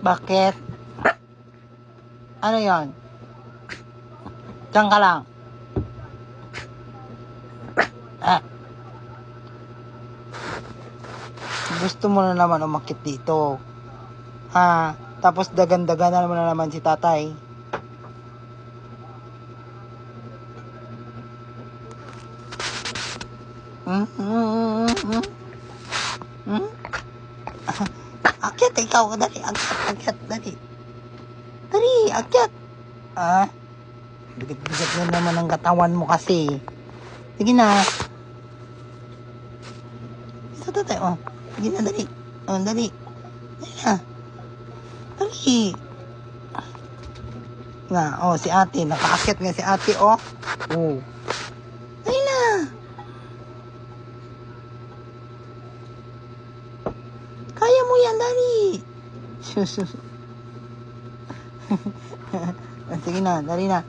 Bakit? Ano yon? Diyan ka lang. Gusto mo na naman umakit dito. Tapos dagan-dagan na naman si tatay. Akyat, ikaw. Dali, akyat, dali. Dali, akyat. Bigat-bigat na naman ang katawan mo kasi. Sige na. Isa tatay, Sige na, dali. Dali. Dali na. Dali. Si ate. Nakaakyat nga si ate, Dali na. Kaya mo yan, dali. Sige na, dali na.